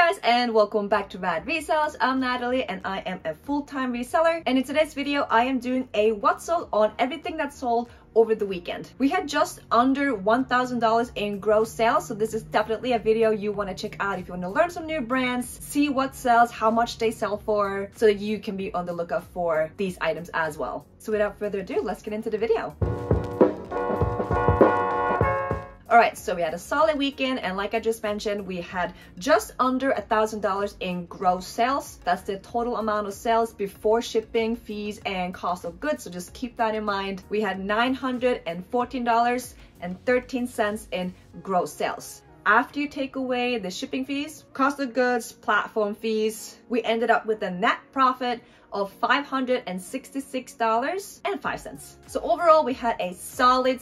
guys, and welcome back to Rad Resells. I'm Natalie and I am a full-time reseller, and in today's video I am doing a what sold on everything that sold over the weekend. We had just under $1,000 in gross sales, so this is definitely a video you want to check out if you want to learn some new brands, see what sells, how much they sell for, so that you can be on the lookout for these items as well. So without further ado, let's get into the video. Alright, so we had a solid weekend, and like I just mentioned, we had just under $1,000 in gross sales. That's the total amount of sales before shipping, fees, and cost of goods, so just keep that in mind. We had $914.13 in gross sales. After you take away the shipping fees, cost of goods, platform fees, we ended up with a net profit of $566.05. So overall, we had a solid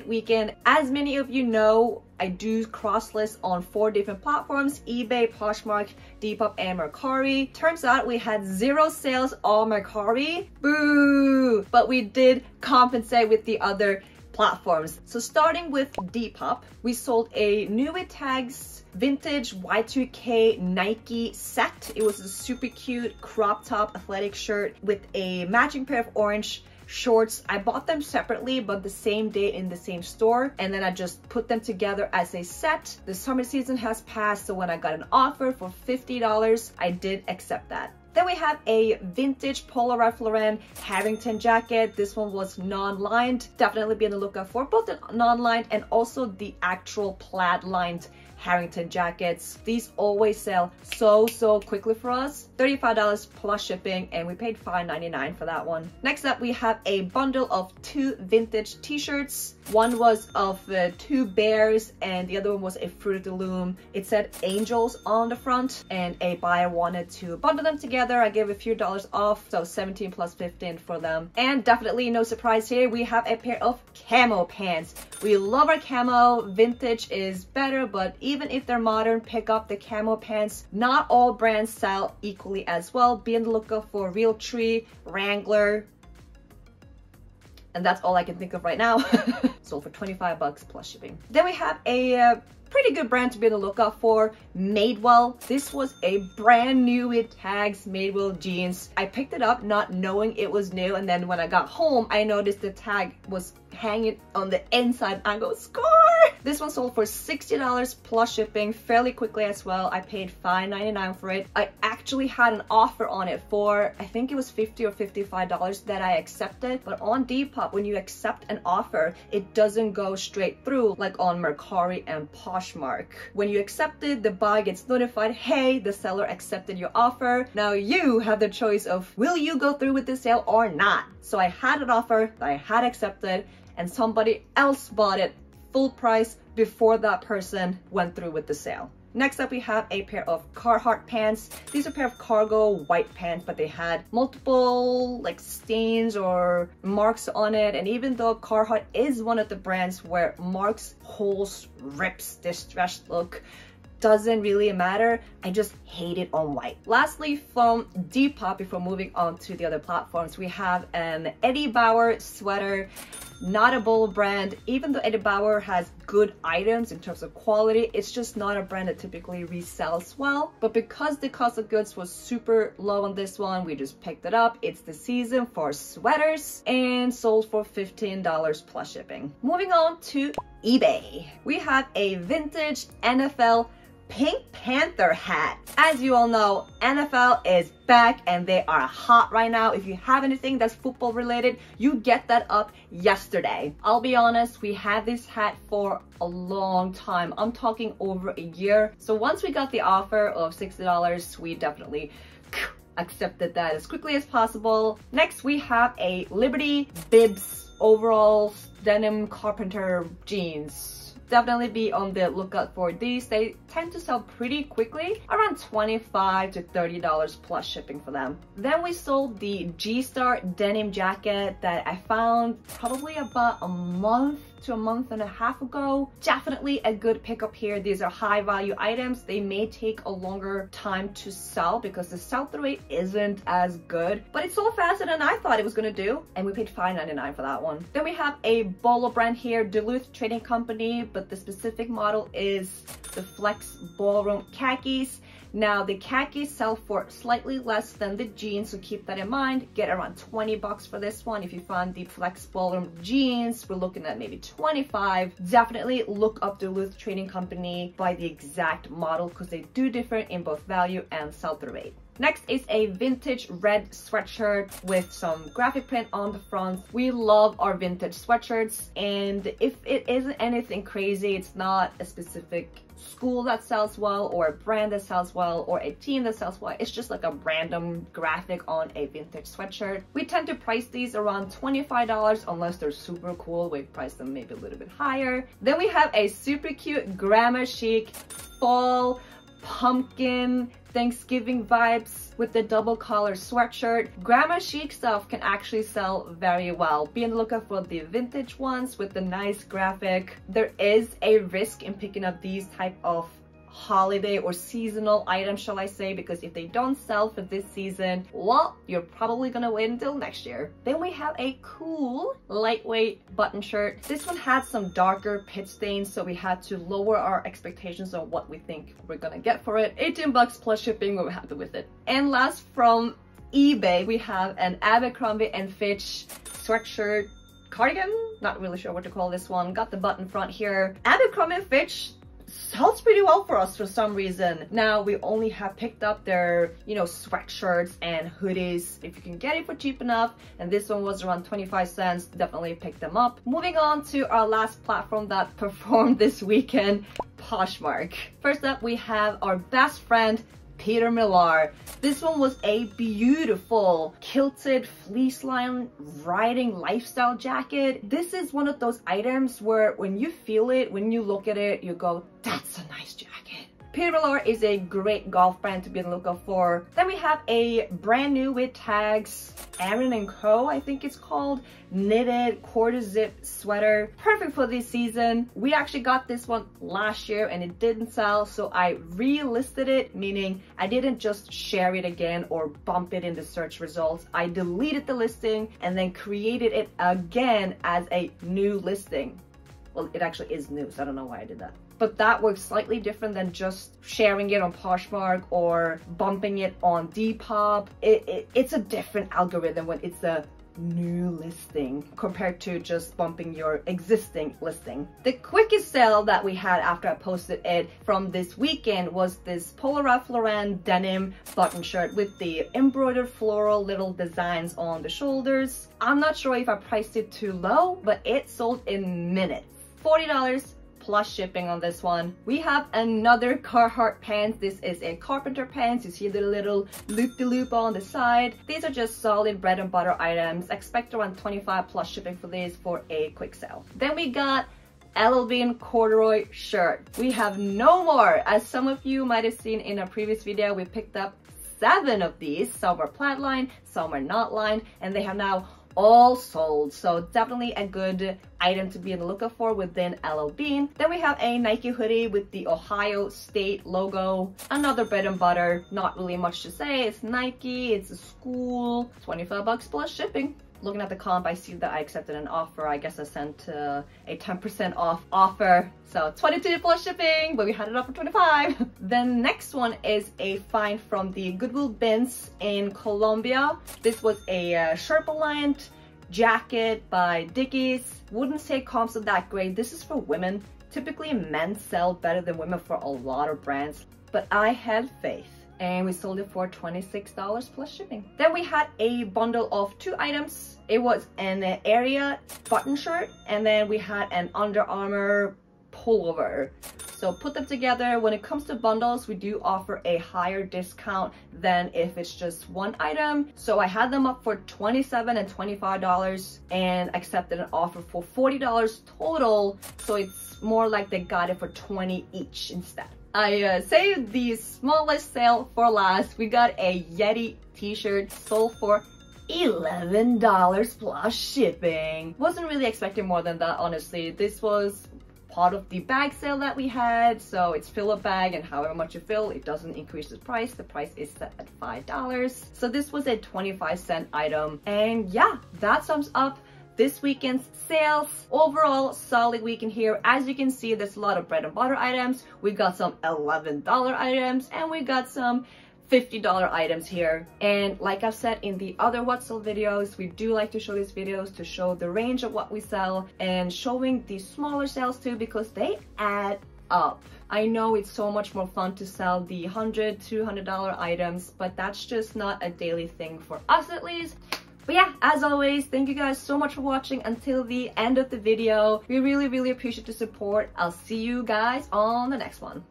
weekend. As many of you know, I do cross-list on 4 different platforms: eBay, Poshmark, Depop, and Mercari. Turns out we had 0 sales on Mercari. Boo! But we did compensate with the other platforms. So starting with Depop, we sold a New It Tags vintage Y2K Nike set. It was a super cute crop top athletic shirt with a matching pair of orange shorts. I bought them separately but the same day in the same store, and then I just put them together as a set. The summer season has passed, so when I got an offer for $50, I did accept that. Then we have a vintage Polo Ralph Lauren Harrington jacket. This one was non-lined. Definitely be on the lookout for both the non-lined and also the actual plaid lined Harrington jackets. These always sell so quickly for us. $35 plus shipping, and we paid $5.99 for that one. Next up, we have a bundle of 2 vintage t-shirts. One was of 2 bears and the other one was a Fruit of the Loom. It said angels on the front, and a buyer wanted to bundle them together. I gave a few dollars off, so 17 plus 15 for them. And definitely no surprise here, we have a pair of camo pants. We love our camo. Vintage is better, but even if they're modern, pick up the camo pants. Not all brands sell equally as well. Be on the lookout for Realtree, Wrangler, and that's all I can think of right now. Sold for $25 plus shipping. Then we have a pretty good brand to be on the lookout for, Madewell. This was a brand new It Tags Madewell jeans. I picked it up not knowing it was new, and then when I got home, I noticed the tag was hanging on the inside. I go, score! This one sold for $60 plus shipping fairly quickly as well. I paid $5.99 for it. I actually had an offer on it for, I think it was $50 or $55 that I accepted. But on Depop, when you accept an offer, it doesn't go straight through like on Mercari and Poshmark. When you accept it, the buyer gets notified, hey, the seller accepted your offer. Now you have the choice of, will you go through with the sale or not? So I had an offer that I had accepted, and somebody else bought it full price before that person went through with the sale. Next up, we have a pair of Carhartt pants. These are a pair of cargo white pants, but they had multiple like stains or marks on it. And even though Carhartt is one of the brands where marks, holes, rips, distressed look doesn't really matter, I just hate it on white. Lastly, from Depop, before moving on to the other platforms, we have an Eddie Bauer sweater. Not a BOLO brand. Even though Eddie Bauer has good items in terms of quality, it's just not a brand that typically resells well. But because the cost of goods was super low on this one, we just picked it up. It's the season for sweaters, and sold for $15 plus shipping. Moving on to eBay. We have a vintage NFL Pink Panther hat. As you all know, NFL is back and they are hot right now. If you have anything that's football related, you get that up yesterday. I'll be honest, we had this hat for a long time. I'm talking over a year. So once we got the offer of $60, we definitely accepted that as quickly as possible. Next, we have a Liberty Bibs overalls denim carpenter jeans. Definitely be on the lookout for these. They tend to sell pretty quickly, around $25 to $30 plus shipping for them. Then we sold the G-Star denim jacket that I found probably about a month to a month and a half ago. Definitely a good pickup here. These are high value items. They may take a longer time to sell because the sell-through rate isn't as good, but it sold faster than I thought it was gonna do, and we paid $5.99 for that one. Then we have a BOLO brand here, Duluth Trading Company, but the specific model is the Flex Ballroom Khakis. Now the khakis sell for slightly less than the jeans, so keep that in mind. Get around 20 bucks for this one. If you find the flexible jeans, we're looking at maybe 25. Definitely look up the Duluth Trading Company by the exact model because they do differ in both value and sell-through rate. Next is a vintage red sweatshirt with some graphic print on the front. We love our vintage sweatshirts, and if it isn't anything crazy, it's not a specific school that sells well or a brand that sells well or a team that sells well, it's just like a random graphic on a vintage sweatshirt. We tend to price these around $25 unless they're super cool. We price them maybe a little bit higher. Then we have a super cute grandma chic fall pumpkin Thanksgiving vibes with the double collar sweatshirt. Grandma chic stuff can actually sell very well. Be on the lookout for the vintage ones with the nice graphic. There is a risk in picking up these type of holiday or seasonal items, shall I say, because if they don't sell for this season, well, you're probably gonna wait until next year. Then we have a cool lightweight button shirt. This one had some darker pit stains, so we had to lower our expectations on what we think we're gonna get for it. 18 bucks plus shipping, we're happy with it. And last, from eBay, we have an Abercrombie & Fitch sweatshirt cardigan. Not really sure what to call this one. Got the button front here. Abercrombie & Fitch sells pretty well for us for some reason. Now we only have picked up their, sweatshirts and hoodies if you can get it for cheap enough, and this one was around 25 cents. Definitely pick them up. Moving on to our last platform that performed this weekend, Poshmark. First up, we have our best friend Peter Millar. This one was a beautiful kilted fleece line riding lifestyle jacket. This is one of those items where when you feel it, when you look at it, you go, that's a nice jacket. Peter Millar is a great golf brand to be on the lookout for. Then we have a brand new with tags, Aaron & Co, I think it's called, knitted quarter zip sweater. Perfect for this season. We actually got this one last year and it didn't sell, so I relisted it, meaning I didn't just share it again or bump it in the search results. I deleted the listing and then created it again as a new listing. Well, it actually is new, so I don't know why I did that. But that works slightly different than just sharing it on Poshmark or bumping it on Depop. It's a different algorithm when it's a new listing compared to just bumping your existing listing. The quickest sale that we had after I posted it from this weekend was this Polo Ralph Lauren denim button shirt with the embroidered floral little designs on the shoulders. I'm not sure if I priced it too low, but it sold in minutes. $40 plus shipping on this one. We have another Carhartt pants. This is a carpenter pants. You see the little loop-de-loop on the side. These are just solid bread and butter items. Expect around 25 plus shipping for these for a quick sale. Then we got LL Bean corduroy shirt. We have no more. As some of you might have seen in a previous video, we picked up 7 of these. Some are plaid lined, some are not lined, and they have now all sold, so definitely a good item to be on the lookout for within LL Bean. Then we have a Nike hoodie with the Ohio State logo. Another bread and butter, not really much to say. It's Nike, it's a school, 25 bucks plus shipping. Looking at the comp, I see that I accepted an offer. I guess I sent a 10% off offer. So 22 plus shipping, but we had it up for 25. The next one is a find from the Goodwill bins in Colombia. This was a Sherpa-lined jacket by Dickies. Wouldn't say comps are that great. This is for women. Typically men sell better than women for a lot of brands, but I had faith. And we sold it for $26 plus shipping. Then we had a bundle of 2 items. It was an area button shirt, and then we had an Under Armour pullover. So put them together. When it comes to bundles, we do offer a higher discount than if it's just one item. So I had them up for $27 and $25 and accepted an offer for $40 total. So it's more like they got it for $20 each instead. I saved the smallest sale for last. We got a Yeti t-shirt, sold for $11 plus shipping. Wasn't really expecting more than that, honestly. This was part of the bag sale that we had, so it's fill a bag, and however much you fill, it doesn't increase the price. The price is set at $5. So this was a 25-cent item. And yeah, that sums up this weekend's sales. Overall, solid weekend here. As you can see, there's a lot of bread and butter items. We got some $11 items, and we got some $50 items here. And like I've said in the other what sell videos, we do like to show these videos to show the range of what we sell and showing the smaller sales too, because they add up. I know it's so much more fun to sell the $100, $200 items, but that's just not a daily thing for us at least. But yeah, as always, thank you guys so much for watching until the end of the video. We really appreciate the support. I'll see you guys on the next one.